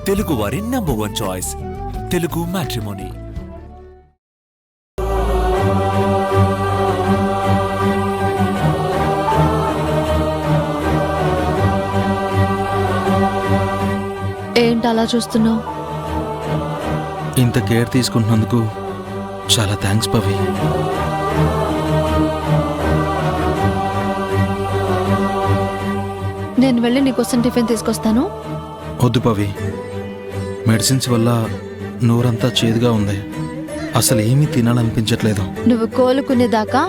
తెలుగు వారి number 1 choice Telugu matrimony. ఏంటి అలా చూస్తున్నావు? ఇంత కేర్ తీసుకుంటున్నందుకు చాలా థ్యాంక్స్ పవి. నేను వెళ్ళి నీకోసం టిఫిన్ తీసుకొస్తాను. వద్దు పవి, మెడిసిన్స్ వల్ల నోరంతా చేదుగా ఉంది. అసలు ఏమీ తినాలనిపించట్లేదు. నువ్వు కోలుకునేదాకా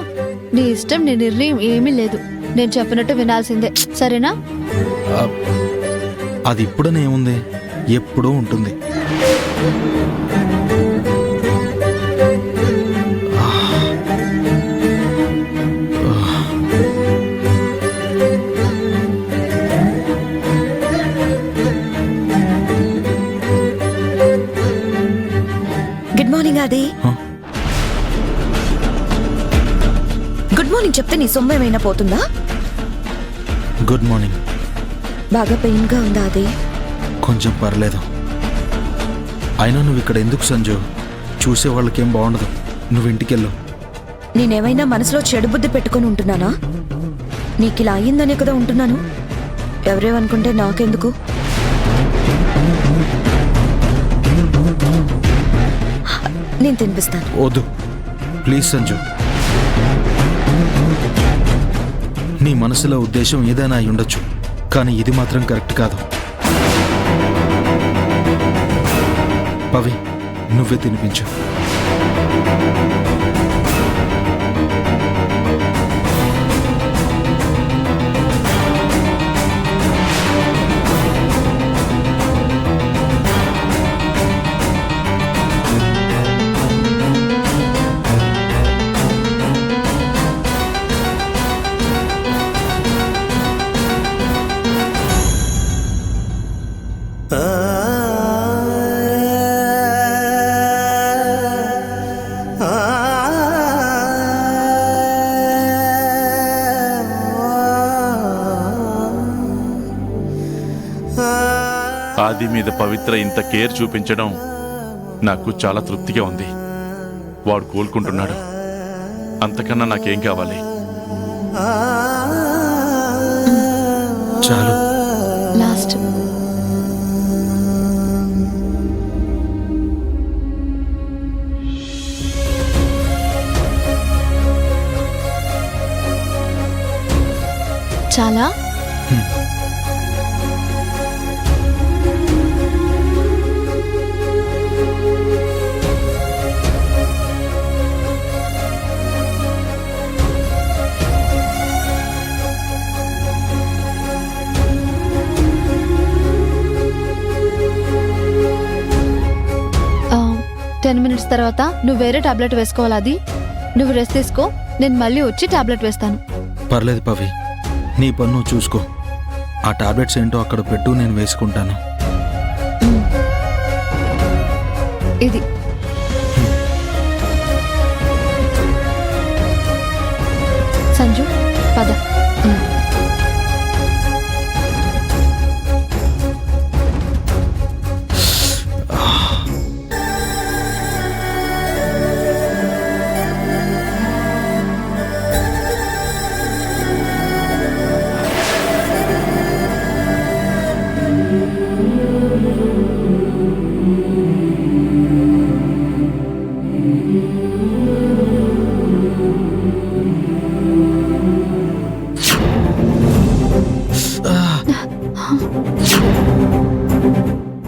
నీ ఇష్టం, నీ నిర్ణయం ఏమీ లేదు. నేను చెప్పినట్టు వినాల్సిందే, సరేనా? అది ఇప్పుడనే ఏముంది, ఎప్పుడూ ఉంటుంది. గుడ్ మార్నింగ్ ఆది. గుడ్ మార్నింగ్ చెప్తే నీ సొమ్ము ఏమైనా పోతుందా? Good morning. బాగా పెయిన్ గా ఉందా అది? కొంచెం పర్లేదు. అయినా నువ్వు ఇక్కడ ఎందుకు సంజు? చూసే వాళ్ళకేం బాగుండదు. నువ్వు ఇంటికెళ్ళు. నేనేమైనా మనసులో చెడు బుద్ధి పెట్టుకుని ఉంటున్నానా? నీకు ఇలా అయ్యిందనే కదా ఉంటున్నాను. ఎవరేమనుకుంటే నాకెందుకు? నేను తినిపిస్తాను. వద్దు ప్లీజ్ సంజు. నీ మనసులో ఉద్దేశం ఏదైనా అయి ఉండొచ్చు, కానీ ఇది మాత్రం కరెక్ట్ కాదు. పవి, నువ్వే తినిపించు. ఆది మీద పవిత్ర ఇంత కేర్ చూపించడం నాకు చాలా తృప్తిగా ఉంది. వాడు కోలుకుంటున్నాడు, అంతకన్నా నాకేం కావాలి? చాలు. లాస్ట్. చాలా. ఆ, 10 minutes తర్వాత నువ్వు వేరే టాబ్లెట్ వేసుకోవాలి. అది నువ్వు రెస్ట్ తీసుకో, నేను మళ్ళీ వచ్చి టాబ్లెట్ వేస్తాను. పర్లేదు పవి, నీ పన్ను నువ్వు చూసుకో. ఆ టాబ్లెట్స్ ఏంటో అక్కడ పెట్టు, నేను వేసుకుంటాను. ఇది సంజు, పద.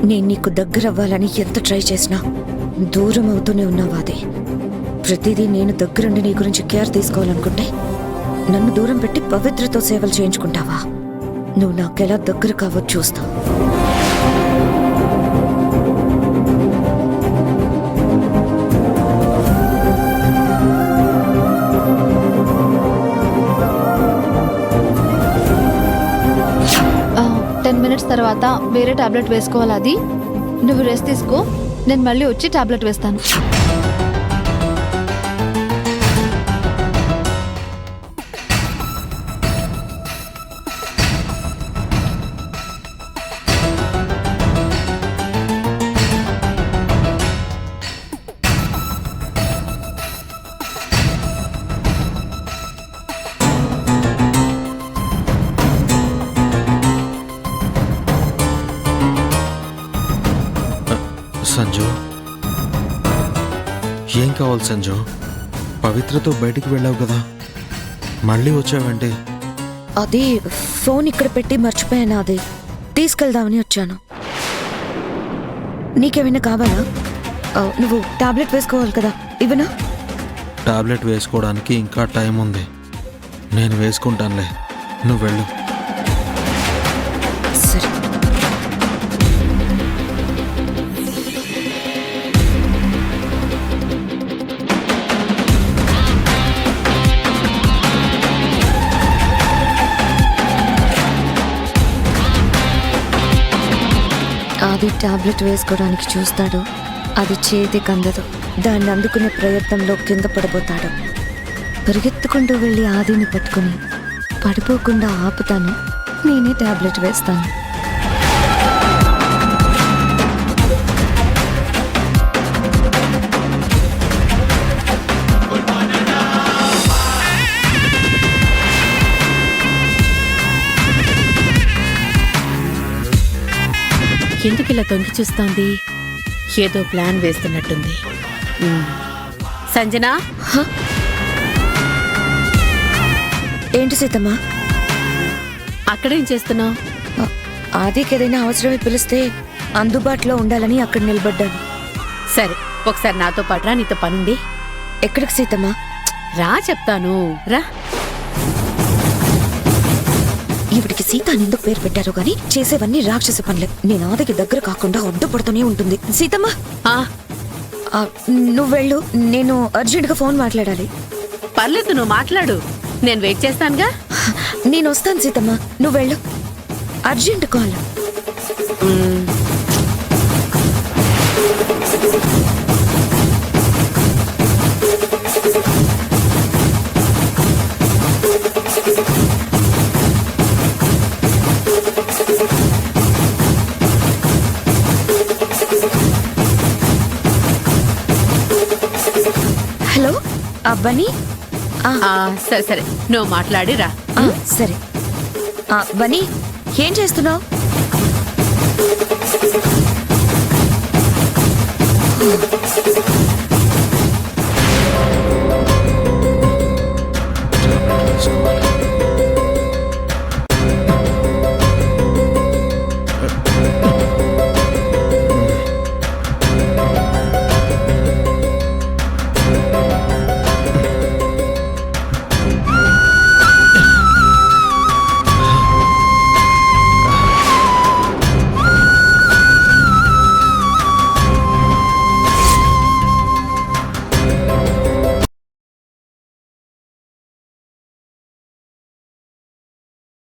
నేను నీకు దగ్గర అవ్వాలని ఎంత ట్రై చేసినా దూరం అవుతూనే ఉన్నావాది. ప్రతిదీ నేను దగ్గరుండి నీ గురించి కేర్ తీసుకోవాలనుకుంటే నన్ను దూరం పెట్టి పవిత్రతో సేవలు చేయించుకుంటావా? నువ్వు నాకెలా దగ్గర కావో చూస్తావు. తర్వాత వేరే టాబ్లెట్ వేసుకోవాలి. అది నువ్వు రెస్ట్ తీసుకో, నేను మళ్ళీ వచ్చి టాబ్లెట్ వేస్తాను. సంజు ఏం కావాలి సంజు? పవిత్రతో బయటికి వెళ్ళావు కదా, మళ్ళీ వచ్చావంటే? అది ఫోన్ ఇక్కడ పెట్టి మర్చిపోయాను, అది తీసుకెళ్దామని వచ్చాను. నీకేమైనా కావాలా? నువ్వు టాబ్లెట్ వేసుకోవాలి కదా, ఇవ్వనా? టాబ్లెట్ వేసుకోవడానికి ఇంకా టైం ఉంది, నేను వేసుకుంటానులే, నువ్వు వెళ్ళు. సరే. అది టాబ్లెట్ వేసుకోవడానికి చూస్తాడు, అది చేతికి అందదు. దాన్ని అందుకునే ప్రయత్నంలో కింద పడిపోతాడు. పరిగెత్తుకుంటూ వెళ్ళి ఆదిని పట్టుకుని పడిపోకుండా ఆపుతాను, నేనే టాబ్లెట్ వేస్తాను. ఎందుకు ఇలా తొంగి చూస్తోంది? ఏదో ప్లాన్ వేస్తున్నట్టుంది. సంజనా, ఏంటి సీతమ్మా? అక్కడేం చేస్తున్నావు? ఆదికి ఏదైనా అవసరమై పిలిస్తే అందుబాటులో ఉండాలని అక్కడ నిలబడ్డాను. సరే, ఒకసారి నాతో పాటు రా, నీతో పనుంది. ఎక్కడికి సీతమ్మా? రా చెప్తాను, రా. ఈవిడికి సీత అని ఎందుకు పేరు పెట్టారు గాని చేసేవన్నీ రాక్షస పనులే. నేను ఆదికి దగ్గర కాకుండా అడ్డుపడుతూనే ఉంటుంది. సీతమ్మా, నువ్వు వెళ్ళు, నేను అర్జెంటుగా ఫోన్ మాట్లాడాలి. పర్లేదు, నువ్వు మాట్లాడు, నేను వెయిట్ చేస్తానుగా. నేను వస్తాను సీతమ్మా, నువ్వు వెళ్ళు, అర్జెంట్ కాల్. హలో బన్నీ. సరే సరే, నువ్వు మాట్లాడి రా. సరే బన్నీ, ఏం చేస్తున్నావు?